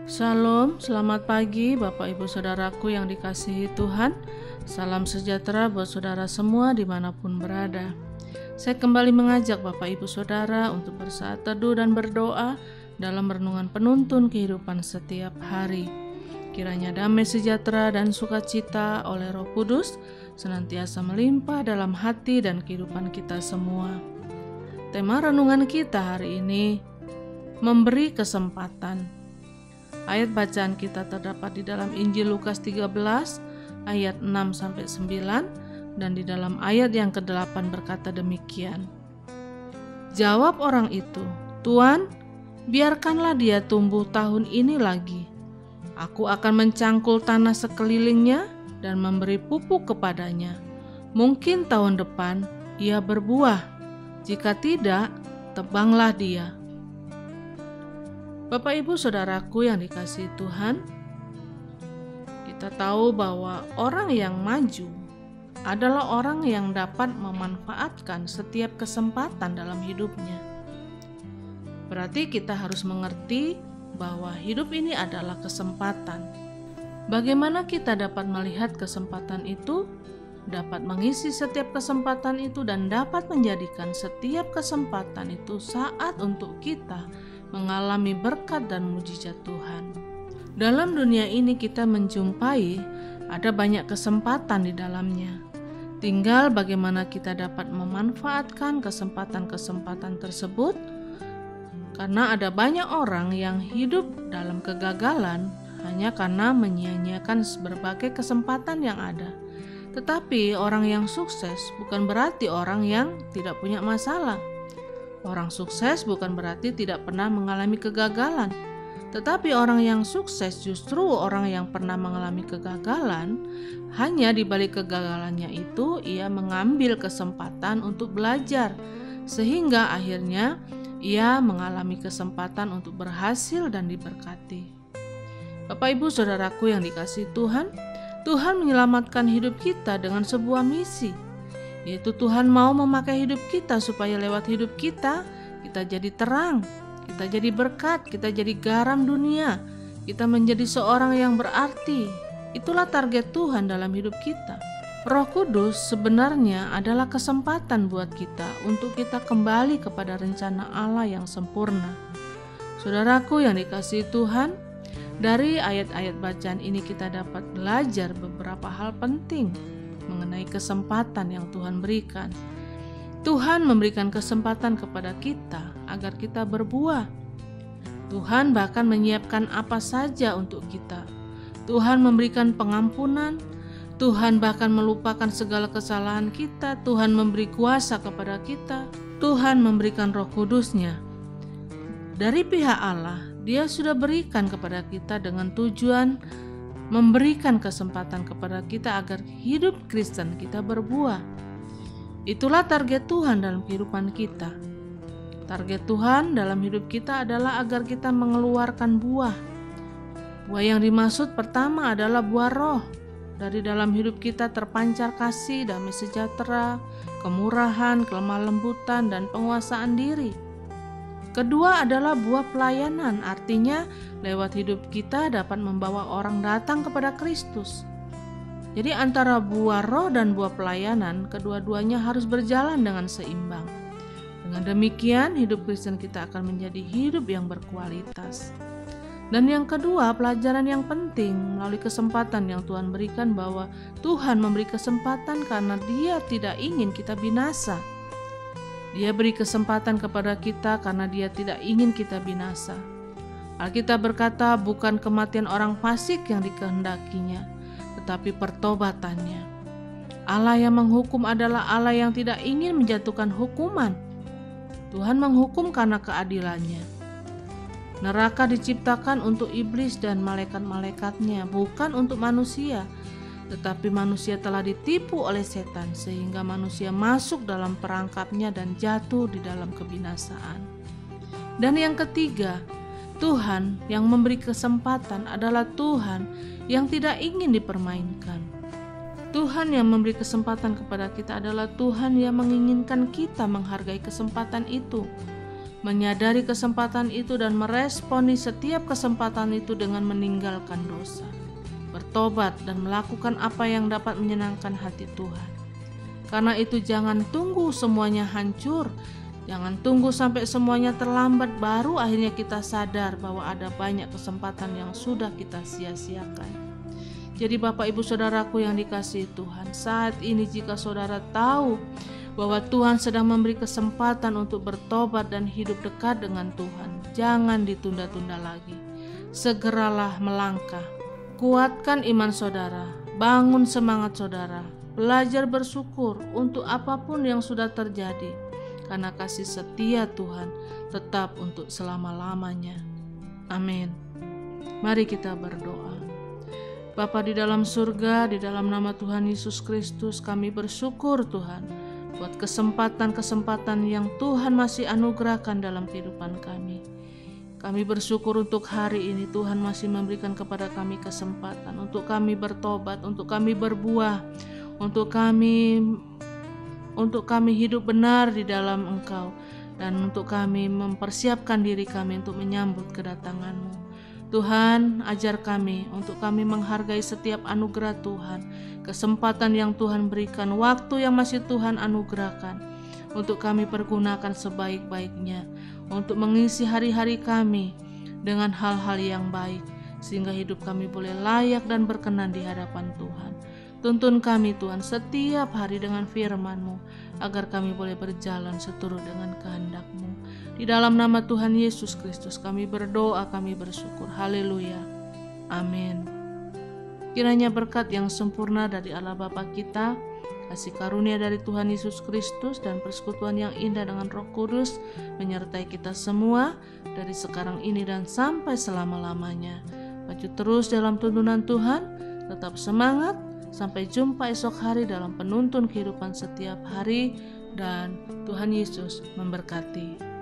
Salam, selamat pagi Bapak Ibu Saudaraku yang dikasihi Tuhan. Salam sejahtera buat saudara semua dimanapun berada. Saya kembali mengajak Bapak Ibu Saudara untuk bersaat teduh dan berdoa dalam renungan penuntun kehidupan setiap hari. Kiranya damai sejahtera dan sukacita oleh Roh Kudus senantiasa melimpah dalam hati dan kehidupan kita semua. Tema renungan kita hari ini, memberi kesempatan. Ayat bacaan kita terdapat di dalam Injil Lukas 13 ayat 6-9 dan di dalam ayat yang ke-8 berkata demikian. Jawab orang itu, "Tuan, biarkanlah dia tumbuh tahun ini lagi. Aku akan mencangkul tanah sekelilingnya dan memberi pupuk kepadanya. Mungkin tahun depan ia berbuah. Jika tidak, tebanglah dia." Bapak Ibu Saudaraku yang dikasihi Tuhan, kita tahu bahwa orang yang maju adalah orang yang dapat memanfaatkan setiap kesempatan dalam hidupnya. Berarti kita harus mengerti bahwa hidup ini adalah kesempatan. Bagaimana kita dapat melihat kesempatan itu, dapat mengisi setiap kesempatan itu, dan dapat menjadikan setiap kesempatan itu saat untuk kita mengalami berkat dan mujizat Tuhan. Dalam dunia ini kita menjumpai ada banyak kesempatan di dalamnya. Tinggal bagaimana kita dapat memanfaatkan kesempatan-kesempatan tersebut, karena ada banyak orang yang hidup dalam kegagalan hanya karena menyia-nyiakan berbagai kesempatan yang ada. Tetapi orang yang sukses bukan berarti orang yang tidak punya masalah. Orang sukses bukan berarti tidak pernah mengalami kegagalan, tetapi orang yang sukses justru orang yang pernah mengalami kegagalan. Hanya di balik kegagalannya itu ia mengambil kesempatan untuk belajar, sehingga akhirnya ia mengalami kesempatan untuk berhasil dan diberkati. Bapak Ibu Saudaraku yang dikasihi Tuhan, Tuhan menyelamatkan hidup kita dengan sebuah misi, yaitu Tuhan mau memakai hidup kita supaya lewat hidup kita jadi terang, kita jadi berkat, kita jadi garam dunia, kita menjadi seorang yang berarti. Itulah target Tuhan dalam hidup kita. Roh Kudus sebenarnya adalah kesempatan buat kita untuk kita kembali kepada rencana Allah yang sempurna. Saudaraku yang dikasihi Tuhan, dari ayat-ayat bacaan ini kita dapat belajar beberapa hal penting mengenai kesempatan yang Tuhan berikan. Tuhan memberikan kesempatan kepada kita agar kita berbuah. Tuhan bahkan menyiapkan apa saja untuk kita. Tuhan memberikan pengampunan. Tuhan bahkan melupakan segala kesalahan kita. Tuhan memberi kuasa kepada kita. Tuhan memberikan Roh Kudus-Nya. Dari pihak Allah, Dia sudah berikan kepada kita dengan tujuan memberikan kesempatan kepada kita agar hidup Kristen kita berbuah. Itulah target Tuhan dalam kehidupan kita. Target Tuhan dalam hidup kita adalah agar kita mengeluarkan buah. Buah yang dimaksud pertama adalah buah roh. Dari dalam hidup kita terpancar kasih, damai sejahtera, kemurahan, kelemah lembutan, dan penguasaan diri. Kedua adalah buah pelayanan, artinya lewat hidup kita dapat membawa orang datang kepada Kristus. Jadi antara buah roh dan buah pelayanan, kedua-duanya harus berjalan dengan seimbang. Dengan demikian, hidup Kristen kita akan menjadi hidup yang berkualitas. Dan yang kedua, pelajaran yang penting melalui kesempatan yang Tuhan berikan, bahwa Tuhan memberi kesempatan karena Dia tidak ingin kita binasa. Dia beri kesempatan kepada kita karena Dia tidak ingin kita binasa. Alkitab berkata, bukan kematian orang fasik yang dikehendakinya, tetapi pertobatannya. Allah yang menghukum adalah Allah yang tidak ingin menjatuhkan hukuman. Tuhan menghukum karena keadilannya. Neraka diciptakan untuk iblis dan malaikat-malaikatnya, bukan untuk manusia. Tetapi manusia telah ditipu oleh setan sehingga manusia masuk dalam perangkapnya dan jatuh di dalam kebinasaan. Dan yang ketiga, Tuhan yang memberi kesempatan adalah Tuhan yang tidak ingin dipermainkan. Tuhan yang memberi kesempatan kepada kita adalah Tuhan yang menginginkan kita menghargai kesempatan itu, menyadari kesempatan itu dan meresponi setiap kesempatan itu dengan meninggalkan dosa, bertobat dan melakukan apa yang dapat menyenangkan hati Tuhan. Karena itu jangan tunggu semuanya hancur, jangan tunggu sampai semuanya terlambat baru akhirnya kita sadar bahwa ada banyak kesempatan yang sudah kita sia-siakan. Jadi Bapak Ibu Saudaraku yang dikasihi Tuhan, saat ini jika saudara tahu bahwa Tuhan sedang memberi kesempatan untuk bertobat dan hidup dekat dengan Tuhan, jangan ditunda-tunda lagi. Segeralah melangkah. Kuatkan iman saudara, bangun semangat saudara, belajar bersyukur untuk apapun yang sudah terjadi, karena kasih setia Tuhan tetap untuk selama-lamanya. Amin. Mari kita berdoa. Bapa di dalam surga, di dalam nama Tuhan Yesus Kristus, kami bersyukur Tuhan buat kesempatan-kesempatan yang Tuhan masih anugerahkan dalam kehidupan kami. Kami bersyukur untuk hari ini Tuhan masih memberikan kepada kami kesempatan untuk kami bertobat, untuk kami berbuah, untuk kami hidup benar di dalam Engkau, dan untuk kami mempersiapkan diri kami untuk menyambut kedatangan-Mu. Tuhan, ajar kami untuk kami menghargai setiap anugerah Tuhan, kesempatan yang Tuhan berikan, waktu yang masih Tuhan anugerahkan, untuk kami pergunakan sebaik-baiknya, untuk mengisi hari-hari kami dengan hal-hal yang baik, sehingga hidup kami boleh layak dan berkenan di hadapan Tuhan. Tuntun kami Tuhan setiap hari dengan firman-Mu, agar kami boleh berjalan seturut dengan kehendak-Mu. Di dalam nama Tuhan Yesus Kristus kami berdoa, kami bersyukur. Haleluya. Amin. Kiranya berkat yang sempurna dari Allah Bapa kita, kasih karunia dari Tuhan Yesus Kristus, dan persekutuan yang indah dengan Roh Kudus menyertai kita semua dari sekarang ini dan sampai selama-lamanya. Maju terus dalam tuntunan Tuhan, tetap semangat. Sampai jumpa esok hari dalam penuntun kehidupan setiap hari, dan Tuhan Yesus memberkati.